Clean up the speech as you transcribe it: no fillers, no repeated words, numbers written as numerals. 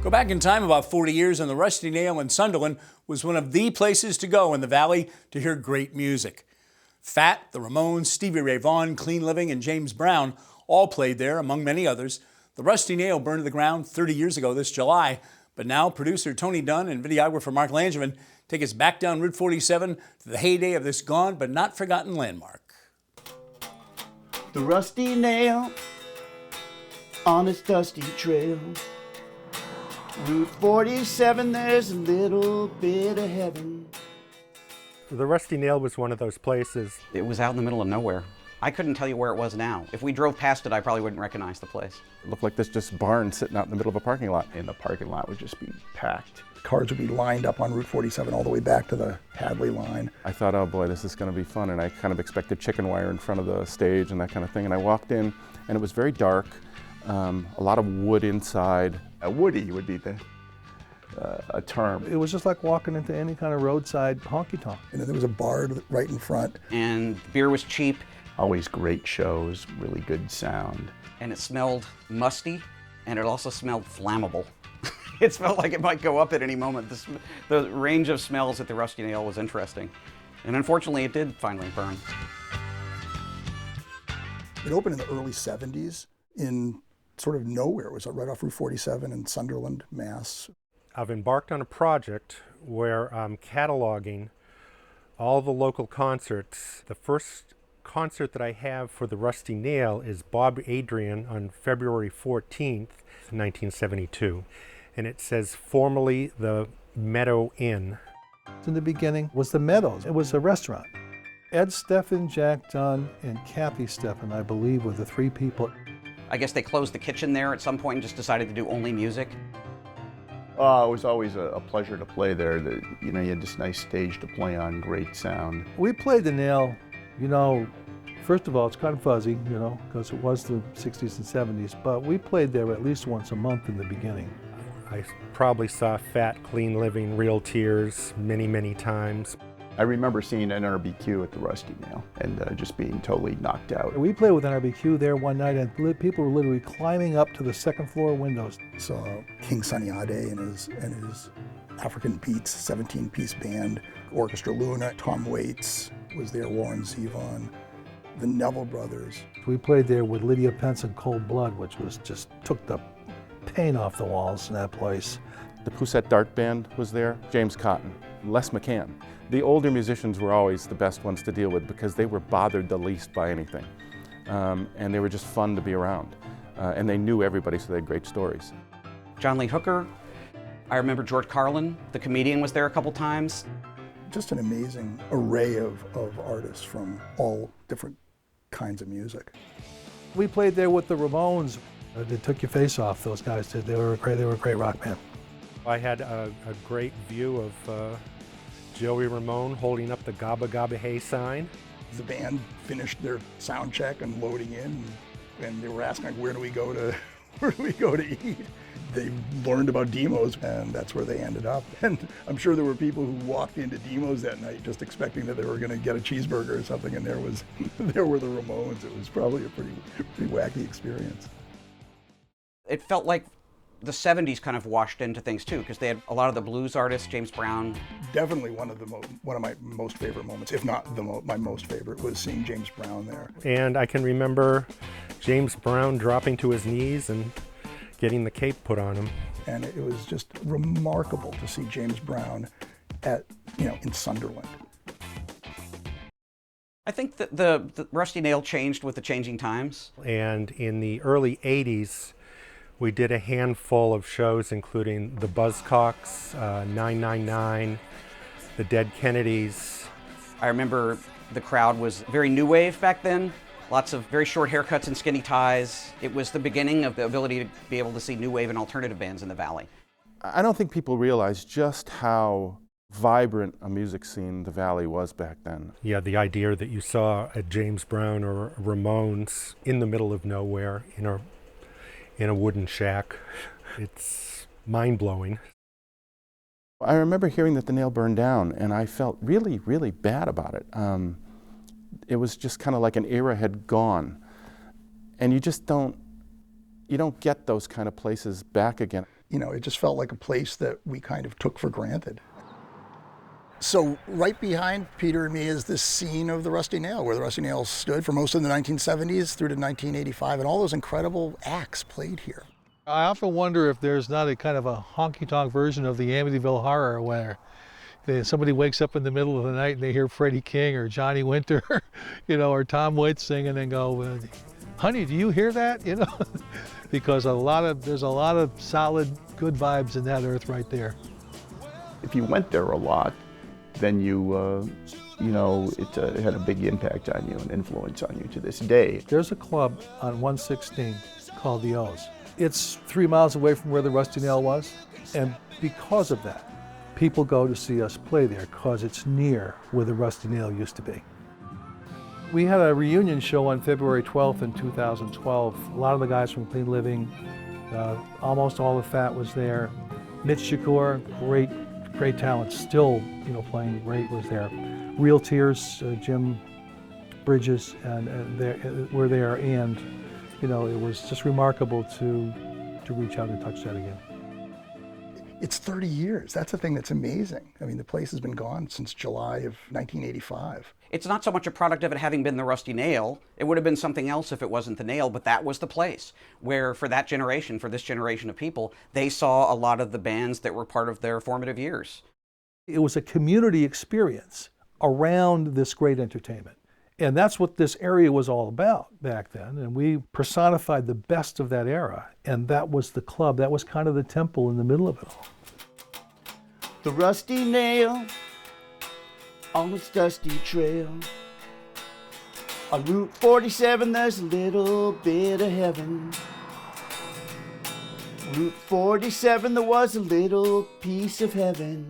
Go back in time about 40 years and the Rusty Nail in Sunderland was one of the places to go in the Valley to hear great music. Fat, the Ramones, Stevie Ray Vaughan, Clean Living, and James Brown all played there, among many others. The Rusty Nail burned to the ground 30 years ago this July, but now producer Tony Dunne and videographer Mark Langevin take us back down Route 47 to the heyday of this gone but not forgotten landmark. The Rusty Nail on its dusty trail. Route 47, there's a little bit of heaven. The Rusty Nail was one of those places. It was out in the middle of nowhere. I couldn't tell you where it was now. If we drove past it, I probably wouldn't recognize the place. It looked like this just barn sitting out in the middle of a parking lot. And the parking lot would just be packed. Cars would be lined up on Route 47 all the way back to the Hadley line. I thought, oh boy, this is going to be fun, and I kind of expected chicken wire in front of the stage and that kind of thing. And I walked in, and it was very dark, a lot of wood inside. Woody would be a term. It was just like walking into any kind of roadside honky-tonk. And then there was a bar right in front. And beer was cheap. Always great shows, really good sound. And it smelled musty, and it also smelled flammable. It smelled like it might go up at any moment. The range of smells at the Rusty Nail was interesting. And unfortunately, it did finally burn. It opened in the early 70s in sort of nowhere. It was right off Route 47 in Sunderland, Mass. I've embarked on a project where I'm cataloging all the local concerts. The first concert that I have for the Rusty Nail is Bob Adrian on February 14th, 1972. And it says formerly the Meadow Inn. In the beginning was the Meadows. It was a restaurant. Ed Steffen, Jack Dunne, and Kathy Steffen, I believe, were the three people. I guess they closed the kitchen there at some point and just decided to do only music. It was always a pleasure to play there. You had this nice stage to play on, great sound. We played the Nail, first of all, it's kind of fuzzy, because it was the 60s and 70s, but we played there at least once a month in the beginning. I probably saw Fat, Clean Living, Real Tears many, many times. I remember seeing NRBQ at the Rusty Nail and just being totally knocked out. We played with NRBQ there one night, and people were literally climbing up to the second floor windows. Saw King Sunny Ade and his African Beats 17-piece band, Orchestra Luna. Tom Waits was there, Warren Zevon, the Neville Brothers. We played there with Lydia Pence and Cold Blood, which was just took the paint off the walls in that place. The Poussette Dart Band was there, James Cotton, Les McCann. The older musicians were always the best ones to deal with because they were bothered the least by anything. And they were just fun to be around. And they knew everybody, so they had great stories. John Lee Hooker. I remember George Carlin, the comedian, was there a couple times. Just an amazing array of artists from all different kinds of music. We played there with the Ramones. They took your face off, those guys did. They were a great rock band. I had a great view of Joey Ramone holding up the Gabba Gabba Hey sign. The band finished their sound check and loading in, and they were asking, where do we go to eat? They learned about Demos, and that's where they ended up. And I'm sure there were people who walked into Demos that night just expecting that they were going to get a cheeseburger or something, and there were the Ramones. It was probably a pretty wacky experience. It felt like the 70s kind of washed into things too, because they had a lot of the blues artists, James Brown. Definitely one of my most favorite moments, if not my most favorite, was seeing James Brown there. And I can remember James Brown dropping to his knees and getting the cape put on him. And it was just remarkable to see James Brown in Sunderland. I think that the Rusty Nail changed with the changing times. And in the early 80s, we did a handful of shows, including the Buzzcocks, 999, the Dead Kennedys. I remember the crowd was very new wave back then. Lots of very short haircuts and skinny ties. It was the beginning of the ability to be able to see new wave and alternative bands in the Valley. I don't think people realize just how vibrant a music scene the Valley was back then. Yeah, the idea that you saw a James Brown or Ramones in the middle of nowhere in a wooden shack, it's mind-blowing. I remember hearing that the Nail burned down, and I felt really, really bad about it. It was just kind of like an era had gone, and you don't get those kind of places back again. You know, it just felt like a place that we kind of took for granted. So right behind Peter and me is this scene of the Rusty Nail, where the Rusty Nail stood for most of the 1970s through to 1985, and all those incredible acts played here. I often wonder if there's not a kind of a honky-tonk version of the Amityville Horror where somebody wakes up in the middle of the night and they hear Freddie King or Johnny Winter, you know, or Tom Waits singing and go, honey, do you hear that? You know, because there's a lot of solid, good vibes in that earth right there. If you went there a lot, then you know, it had a big impact on you and influence on you to this day. There's a club on 116 called the O's. It's 3 miles away from where the Rusty Nail was, and because of that, people go to see us play there because it's near where the Rusty Nail used to be. We had a reunion show on February 12th in 2012. A lot of the guys from Clean Living, almost all the Fat was there. Mitch Shakur, great talent, still, you know, playing great, was there. Real Tears, Jim Bridges, and were there, and you know, it was just remarkable to reach out and touch that again. It's 30 years. That's the thing that's amazing. I mean, the place has been gone since July of 1985. It's not so much a product of it having been the Rusty Nail. It would have been something else if it wasn't the Nail, but that was the place where, for that generation, for this generation of people, they saw a lot of the bands that were part of their formative years. It was a community experience around this great entertainment. And that's what this area was all about back then. And we personified the best of that era. And that was the club. That was kind of the temple in the middle of it all. The Rusty Nail on its dusty trail. On Route 47, there's a little bit of heaven. Route 47, there was a little piece of heaven.